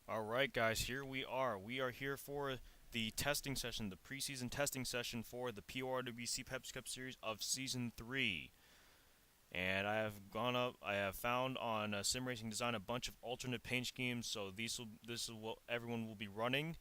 Alright guys, here we are. We are here for the testing session, the preseason testing session for the PORWC Pepsi Cup Series of Season 3. And I have found on Sim Racing Design a bunch of alternate paint schemes, so this is what everyone will be running.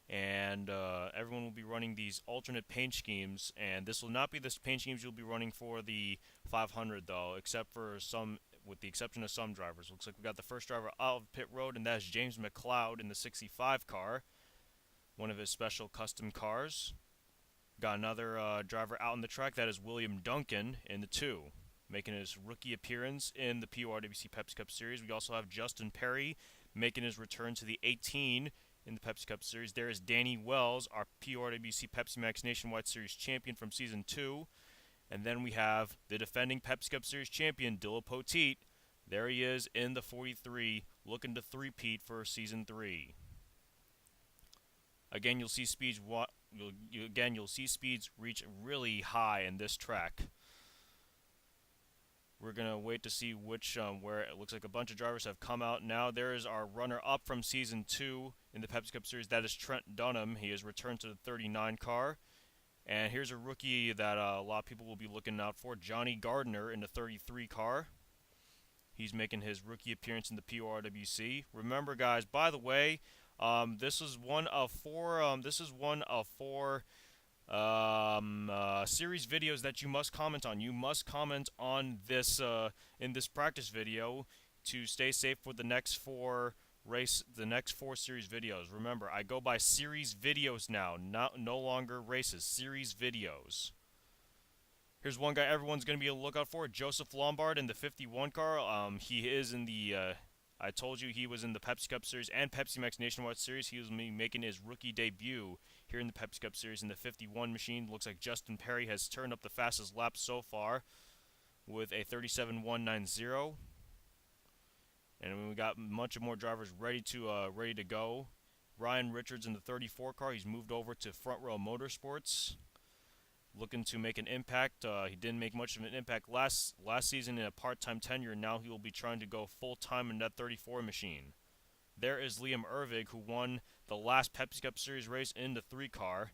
And everyone will be running these alternate paint schemes, and this will not be the paint schemes you'll be running for the 500 though, except for some, with the exception of some drivers. Looks like we got the first driver out of pit road, and that's James McLeod in the 65 car, one of his special custom cars. Got another driver out on the track, that is William Duncan in the 2, making his rookie appearance in the PORWC Pepsi Cup Series. We also have Justin Perry making his return to the 18 in the Pepsi Cup Series. There is Danny Wells, our PORWC Pepsi Max Nationwide Series champion from Season 2. And then we have the defending Pepsi Cup Series champion, Dillon. There he is in the 43, looking to three-peat for Season 3. Again, you'll see speeds reach really high in this track. We're gonna wait to see which where it looks like a bunch of drivers have come out now. There is our runner-up from Season 2 in the Pepsi Cup Series. That is Trent Dunham. He has returned to the 39 car. And here's a rookie that a lot of people will be looking out for, Johnny Gardner in the 33 car. He's making his rookie appearance in the PORWC. Remember, guys, by the way, this is one of four. Series videos that you must comment on. You must comment on this in this practice video to stay safe for the next four series videos. Remember, I go by series videos now, no longer races. Series videos. Here's one guy everyone's going to be on the lookout for, Joseph Lombard in the 51 car. He is in the, I told you he was in the Pepsi Cup Series and Pepsi Max Nationwide Series. He was making his rookie debut here in the Pepsi Cup Series in the 51 machine. Looks like Justin Perry has turned up the fastest lap so far with a 37.190. And we got much more drivers ready to go. Ryan Richards in the 34 car. He's moved over to Front Row Motorsports, looking to make an impact. He didn't make much of an impact last season in a part-time tenure. Now he will be trying to go full-time in that 34 machine. There is Liam Irving, who won the last Pepsi Cup Series race in the 3 car.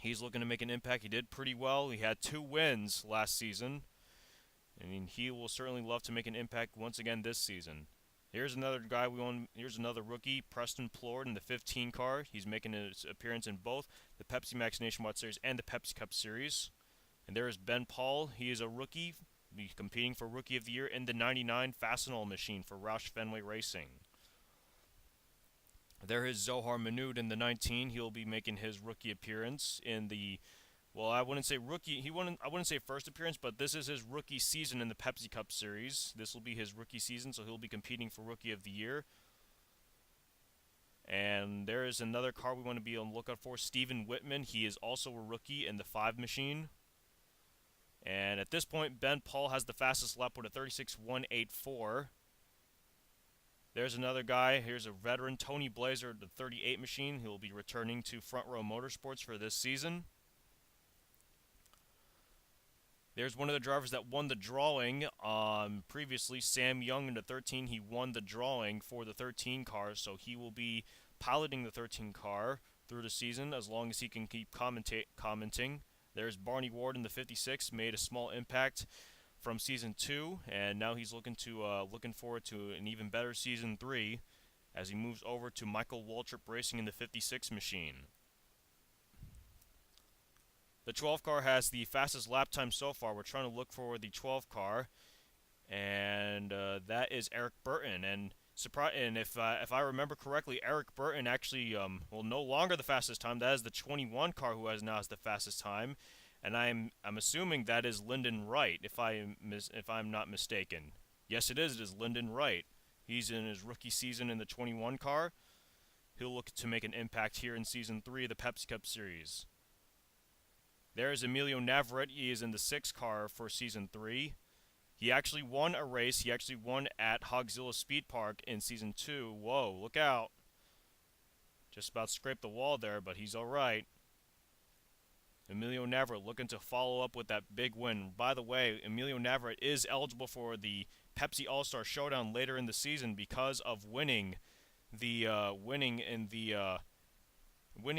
He's looking to make an impact. He did pretty well. He had 2 wins last season. I mean, he will certainly love to make an impact once again this season. Here's another guy here's another rookie, Preston Plord in the 15 car. He's making his appearance in both the Pepsi Max Nationwide Series and the Pepsi Cup Series. And there is Ben Paul. He is a rookie, competing for Rookie of the Year in the 99 Fastenal machine for Roush Fenway Racing. There is Zohar Manood in the 19. He'll be making his rookie appearance in the, well, I wouldn't say rookie. I wouldn't say first appearance, but this is his rookie season in the Pepsi Cup Series. This will be his rookie season, so he'll be competing for Rookie of the Year. And there is another car we want to be on the lookout for, Stephen Whitman. He is also a rookie in the 5 machine. And at this point, Ben Paul has the fastest lap with a 36.184. There's another guy. Here's a veteran, Tony Blazer, the 38 machine. He'll be returning to Front Row Motorsports for this season. There's one of the drivers that won the drawing previously, Sam Young in the 13. He won the drawing for the 13 car, so he will be piloting the 13 car through the season as long as he can keep commenting. There's Barney Ward in the 56, made a small impact from Season 2, and now he's looking forward to an even better Season 3 as he moves over to Michael Waltrip Racing in the 56 machine. The 12 car has the fastest lap time so far. We're trying to look for the 12 car, and that is Eric Burton. And if I remember correctly, Eric Burton actually no longer the fastest time. That is the 21 car who now has the fastest time, and I'm assuming that is Lyndon Wright, if I'm not mistaken. Yes, it is. It is Lyndon Wright. He's in his rookie season in the 21 car. He'll look to make an impact here in Season 3 of the Pepsi Cup Series. There is Emilio Navarrete. He is in the 6 car for Season 3. He actually won a race. He actually won at Hogzilla Speed Park in Season 2. Whoa, look out. Just about scraped the wall there, but he's alright. Emilio Navarrete looking to follow up with that big win. By the way, Emilio Navarrete is eligible for the Pepsi All-Star Showdown later in the season because of winning the winning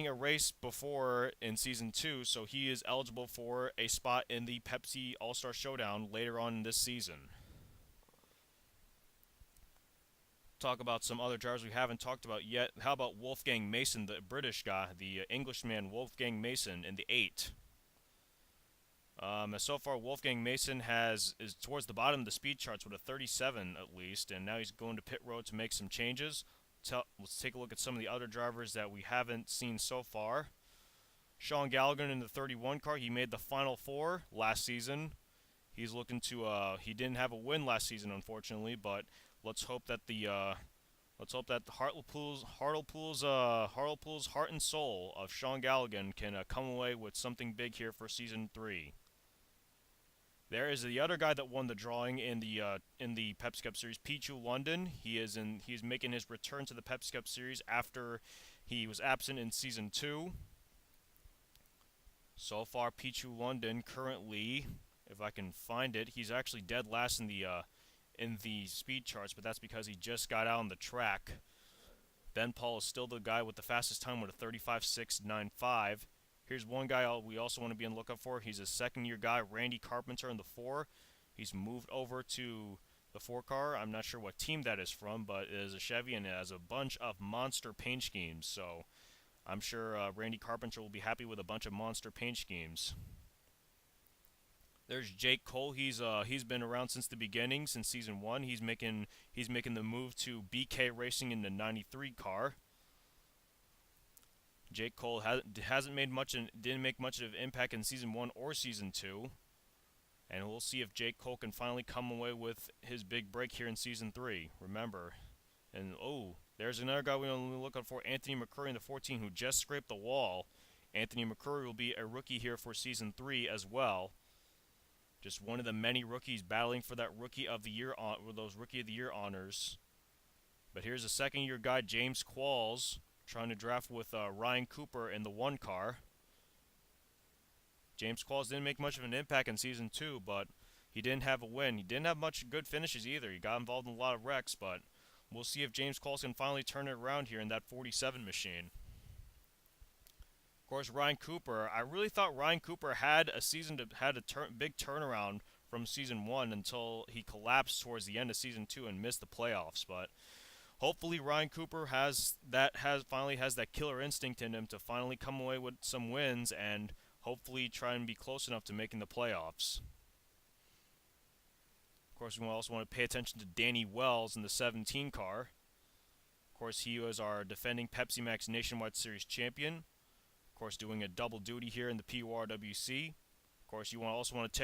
a race before in season 2, so he is eligible for a spot in the Pepsi All-Star Showdown later on in this season. Talk about some other drivers we haven't talked about yet. How about Wolfgang Mason, the British guy, the Englishman Wolfgang Mason in the 8? So far, Wolfgang Mason is towards the bottom of the speed charts with a 37 at least, and now he's going to pit road to make some changes. Let's take a look at some of the other drivers that we haven't seen so far. Shawn Galligan in the 31 car, he made the Final Four last season. He's looking to, he didn't have a win last season, unfortunately, but let's hope that the Hartlepool's heart and soul of Shawn Galligan can come away with something big here for season 3. There is the other guy that won the drawing in the Pepsi Cup Series, Pichu London. He's making his return to the Pepsi Cup Series after he was absent in season 2. So far, Pichu London currently, if I can find it, he's actually dead last in the speed charts, but that's because he just got out on the track. Ben Paul is still the guy with the fastest time with a 35.695. Here's one guy we also want to be on the lookout for. He's a second-year guy, Randy Carpenter in the 4. He's moved over to the 4 car. I'm not sure what team that is from, but it is a Chevy and it has a bunch of monster paint schemes. So I'm sure Randy Carpenter will be happy with a bunch of monster paint schemes. There's Jake Cole. He's been around since the beginning, since season 1. He's making the move to BK Racing in the 93 car. Jake Cole didn't make much of an impact in season 1 or season 2, and we'll see if Jake Cole can finally come away with his big break here in season 3. Remember, and there's another guy we want to look out for, Anthony McCurry in the 14, who just scraped the wall. Anthony McCurry will be a rookie here for season 3 as well. Just one of the many rookies battling for that Rookie of the Year those Rookie of the Year honors. But here's a second-year guy, James Qualls, trying to draft with Ryan Cooper in the 1 car. James Qualls didn't make much of an impact in season 2, but he didn't have a win. He didn't have much good finishes either. He got involved in a lot of wrecks, but we'll see if James Qualls can finally turn it around here in that 47 machine. Of course, Ryan Cooper. I really thought Ryan Cooper had a big turnaround from season 1 until he collapsed towards the end of season 2 and missed the playoffs, but hopefully Ryan Cooper finally has that killer instinct in him to finally come away with some wins and hopefully try and be close enough to making the playoffs. Of course, we also want to pay attention to Danny Wells in the 17 car. Of course, he was our defending Pepsi Max Nationwide Series champion. Of course, doing a double duty here in the PORWC. Of course, you also want to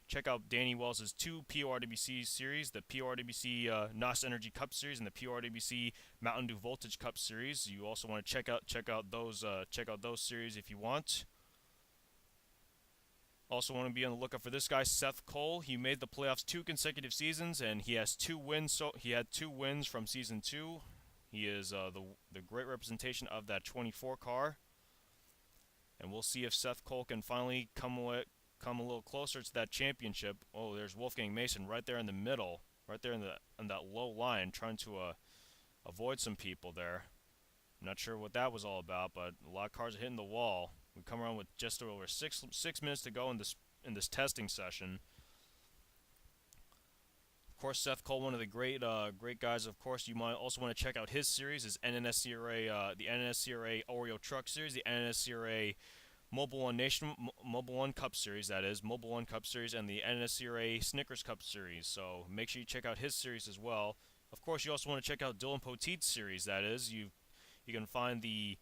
check out Danny Wells' 2 PORWC series, the PORWC NOS Energy Cup Series and the PORWC Mountain Dew Voltage Cup Series. You also want to check out those series if you want. Also want to be on the lookout for this guy, Seth Cole. He made the playoffs 2 consecutive seasons, and he has 2 wins. So he had 2 wins from season 2. He is the great representation of that 24 car, and we'll see if Seth Cole can finally come a little closer to that championship. Oh, there's Wolfgang Mason right there in the middle, right there in that low line, trying to avoid some people there. I'm not sure what that was all about, but a lot of cars are hitting the wall. We come around with just over 6 minutes to go in this testing session. Of course, Seth Cole, one of the great guys. Of course, you might also want to check out his series, his NNSCRA, the NNSCRA Oreo Truck Series, the NNSCRA Mobile One Cup Series, that is Mobile One Cup Series, and the NNSCRA Snickers Cup Series. So make sure you check out his series as well. Of course, you also want to check out Dillon Poteet's series. That is, you can find the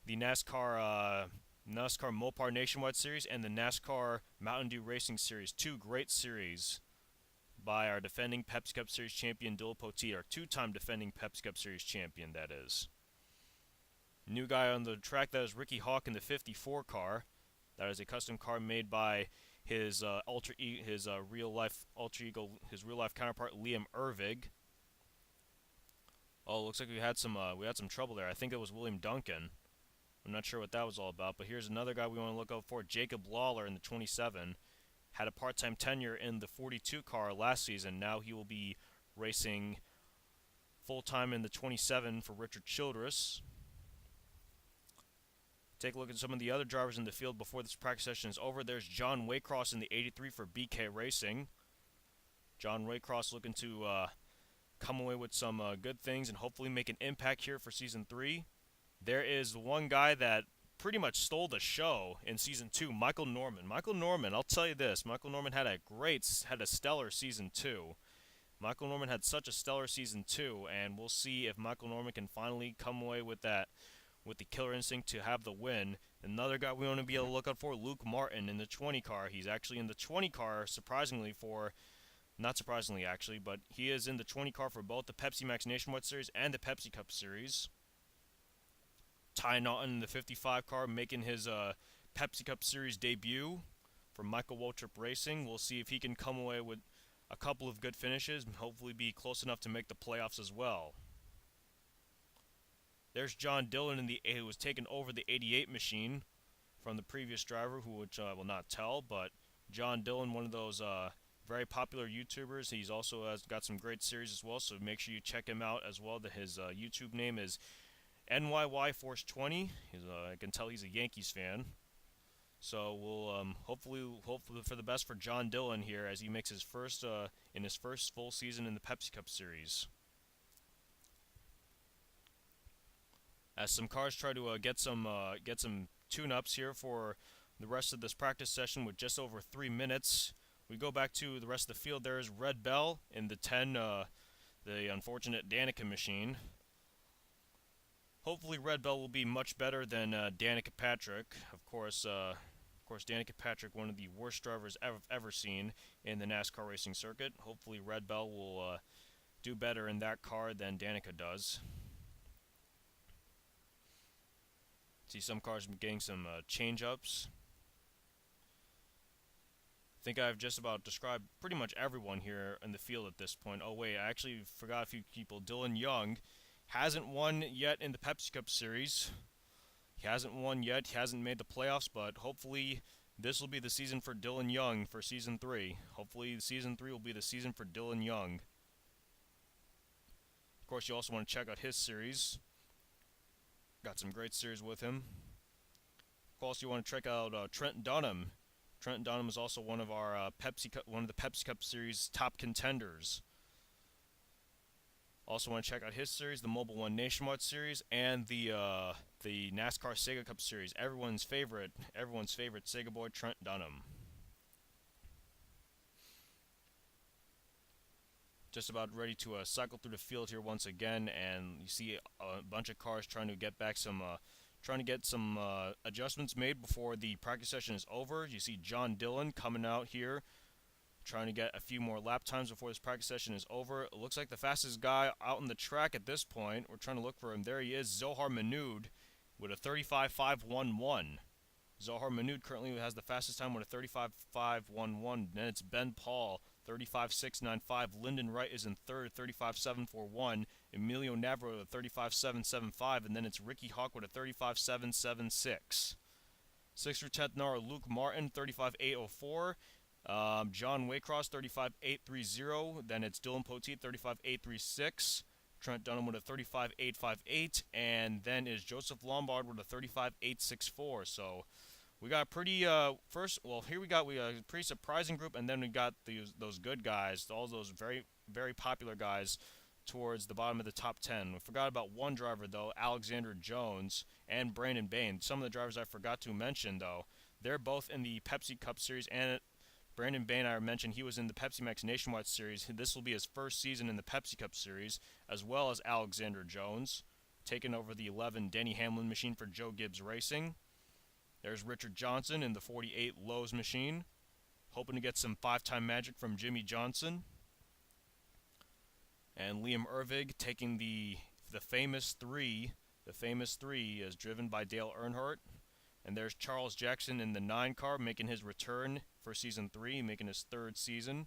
NASCAR Mopar Nationwide Series and the NASCAR Mountain Dew Racing Series. 2 great series by our defending Pepsi Cup Series champion Dillon Poteet, our 2-time defending Pepsi Cup Series champion, that is. New guy on the track, that is Ricky Hawk in the 54 car. That is a custom car made by his real life counterpart Liam Irving. Oh, looks like we had some trouble there. I think it was William Duncan. I'm not sure what that was all about, but here's another guy we want to look out for, Jacob Lawler in the 27. Had a part-time tenure in the 42 car last season. Now he will be racing Full time in the 27 for Richard Childress. Take a look at some of the other drivers in the field before this practice session is over. There's John Waycross in the 83 for BK Racing. John Waycross looking to come away with some good things and hopefully make an impact here for Season 3. There is one guy that pretty much stole the show in Season 2, Michael Norman. Michael Norman, I'll tell you this, Michael Norman had a stellar Season 2. Michael Norman had such a stellar Season 2, and we'll see if Michael Norman can finally come away with that, with the killer instinct to have the win. Another guy we want to be able to look out for, Luke Martin in the 20 car. He's actually in the 20 car, not surprisingly actually, but he is in the 20 car for both the Pepsi Max Nationwide Series and the Pepsi Cup Series. Ty Naughton in the 55 car making his Pepsi Cup Series debut for Michael Waltrip Racing. We'll see if he can come away with a couple of good finishes and hopefully be close enough to make the playoffs as well. There's John Dillon who was taking over the 88 machine from the previous driver, which I will not tell, but John Dillon, one of those very popular YouTubers. He's also has got some great series as well, so make sure you check him out as well. His YouTube name is NYY Force 20. I can tell he's a Yankees fan. So we'll hopefully for the best for John Dillon here as he makes his first full season in the Pepsi Cup Series. As some cars try to get some tune-ups here for the rest of this practice session with just over 3 minutes. We go back to the rest of the field. There's Red Bell in the 10, the unfortunate Danica machine. Hopefully Red Bell will be much better than Danica Patrick. Of course, Danica Patrick, one of the worst drivers ever seen in the NASCAR racing circuit. Hopefully Red Bell will do better in that car than Danica does. See some cars getting some change-ups. I think I've just about described pretty much everyone here in the field at this point. Oh wait, I actually forgot a few people. Dillon Young hasn't won yet in the Pepsi Cup Series. He hasn't won yet. He hasn't made the playoffs, but hopefully this will be the season for Dillon Young for Season 3. Hopefully Season 3 will be the season for Dillon Young. Of course, you also want to check out his series. Got some great series with him. Of course, you want to check out Trent Dunham. Trent Dunham is also one of our one of the Pepsi Cup Series top contenders. Also want to check out his series, the Mobile One Nationwide Series, and the NASCAR Sega Cup Series. Everyone's favorite Sega boy, Trent Dunham. Just about ready to cycle through the field here once again, and you see a bunch of cars trying to get back some, adjustments made before the practice session is over. You see John Dillon coming out here, trying to get a few more lap times before this practice session is over. It looks like the fastest guy out on the track at this point. We're trying to look for him. There he is, Zohar Manoud, with a 35.511. Zohar Manoud currently has the fastest time with a 35.511. Then it's Ben Paul, 35.695. Lyndon Wright is in third, 35.741. Emilio Navarro with a 35.775. And then it's Ricky Hawk with a 35.776. 6th through 10th now are Luke Martin, 35.804. John Waycross, 35.830. Then it's Dylan Poteet, 35.836. Trent Dunham with a 35.858. And then is Joseph Lombard with a 35.864. So we got a pretty, here we got a pretty surprising group. And then we got those good guys, all those very, very popular guys towards the bottom of the top 10. We forgot about one driver, though, Alexander Jones and Brandon Bain. Some of the drivers I forgot to mention, though, they're both in the Pepsi Cup Series, and Brandon Bain, I mentioned, he was in the Pepsi Max Nationwide Series. This will be his first season in the Pepsi Cup Series, as well as Alexander Jones, taking over the 11 Denny Hamlin machine for Joe Gibbs Racing. There's Richard Johnson in the 48 Lowe's machine, hoping to get some 5-time magic from Jimmy Johnson. And Liam Irving taking the famous three as driven by Dale Earnhardt. And there's Charles Jackson in the 9 car making his return for Season 3, making his 3rd season.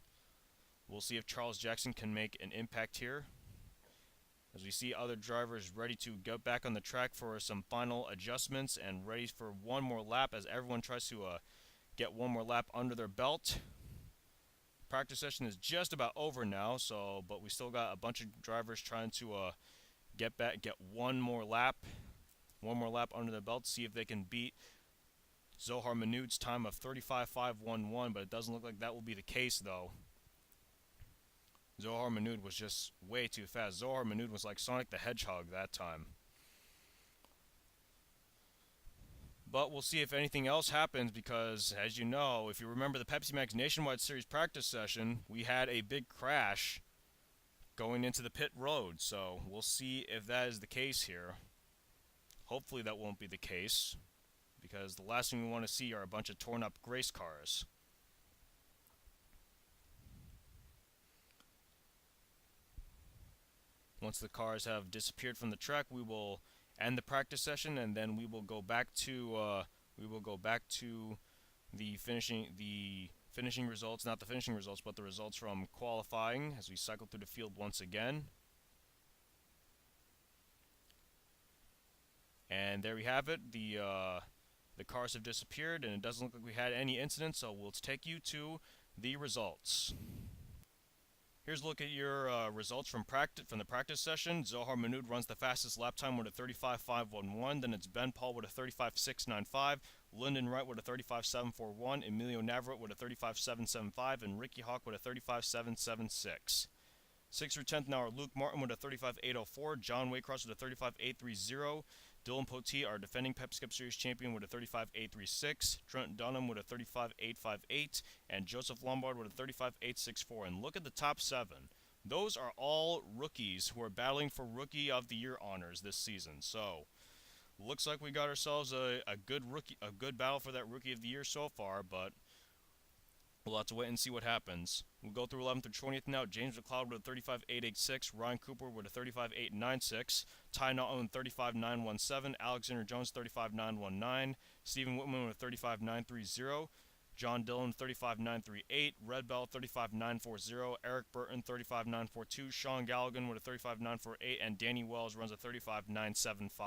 We'll see if Charles Jackson can make an impact here. As we see other drivers ready to go back on the track for some final adjustments and ready for one more lap as everyone tries to get one more lap under their belt. Practice session is just about over now, but we still got a bunch of drivers trying to get one more lap under the belt, see if they can beat Zohar Manoud's time of 35.511, but it doesn't look like that will be the case, though. Zohar Manoud was just way too fast. Zohar Manoud was like Sonic the Hedgehog that time. But we'll see if anything else happens because, as you know, if you remember the Pepsi Max Nationwide Series practice session, we had a big crash going into the pit road. So we'll see if that is the case here. Hopefully that won't be the case because the last thing we want to see are a bunch of torn up race cars. Once the cars have disappeared from the track, we will end the practice session, and then we will go back to the finishing results, not the finishing results, but the results from qualifying as we cycle through the field once again. And there we have it. The cars have disappeared, and it doesn't look like we had any incidents. So we'll take you to the results. Here's a look at your results from the practice session. Zohar Manoud runs the fastest lap time with a 35.511. Then it's Ben Paul with a 35.695. Lyndon Wright with a 35.741. Emilio Navarrete with a 35.775. And Ricky Hawk with a 35.776. 6th through 10th now are Luke Martin with a 35.804. John Waycross with a 35.830. Dillon Poteet, our defending Pepsi Cup Series champion, with a 35.836. Trent Dunham with a 35.858. And Joseph Lombard with a 35.864. And look at the top 7. Those are all rookies who are battling for Rookie of the Year honors this season. So, looks like we got ourselves a good battle for that Rookie of the Year so far, but we'll have to wait and see what happens. We'll go through 11th through 20th now. James McLeod with a 35.886. Ryan Cooper with a 35.896. Ty Naughton 35.917. Alexander Jones 35.919. Stephen Whitman with a 35.930. John Dillon 35.938. Red Bell 35.940. Eric Burton 35.942. Shawn Galligan with a 35.948. And Danny Wells runs a 35.975.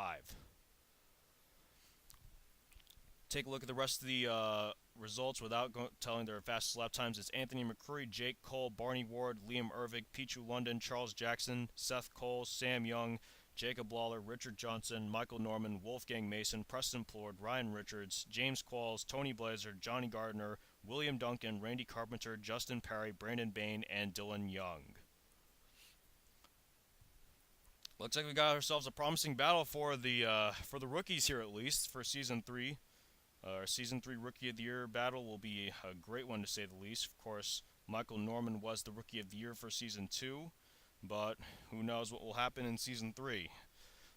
Take a look at the rest of the results without telling their fastest lap times. It's Anthony McCurry, Jake Cole, Barney Ward, Liam Irving, Pichu London, Charles Jackson, Seth Cole, Sam Young, Jacob Lawler, Richard Johnson, Michael Norman, Wolfgang Mason, Preston Plord, Ryan Richards, James Qualls, Tony Blazer, Johnny Gardner, William Duncan, Randy Carpenter, Justin Perry, Brandon Bain, and Dillon Young. Looks like we got ourselves a promising battle for the rookies here, at least for Season 3. Our Season 3 Rookie of the Year battle will be a great one, to say the least. Of course, Michael Norman was the Rookie of the Year for Season 2, but who knows what will happen in Season 3.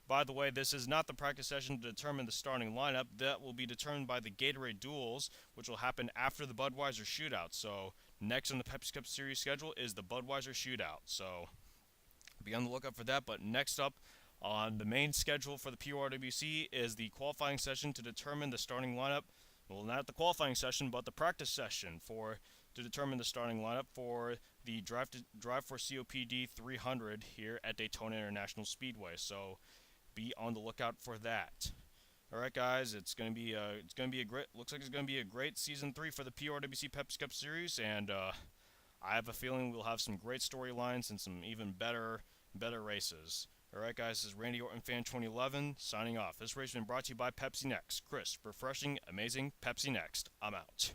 By the way, this is not the practice session to determine the starting lineup. That will be determined by the Gatorade Duels, which will happen after the Budweiser Shootout. So, next on the Pepsi Cup Series schedule is the Budweiser Shootout. So, be on the lookout for that. But next up on the main schedule for the PORWC is the qualifying session to determine the starting lineup. Well, not the qualifying session, but the practice session to determine the starting lineup for the Drive for COPD 300 here at Daytona International Speedway. So, be on the lookout for that. All right, guys, looks like it's going to be a great Season 3 for the PORWC Pepsi Cup Series, and I have a feeling we'll have some great storylines and some even better races. Alright guys, this is Randy Orton Fan 2011 signing off. This race has been brought to you by Pepsi Next. Crisp, refreshing, amazing Pepsi Next. I'm out.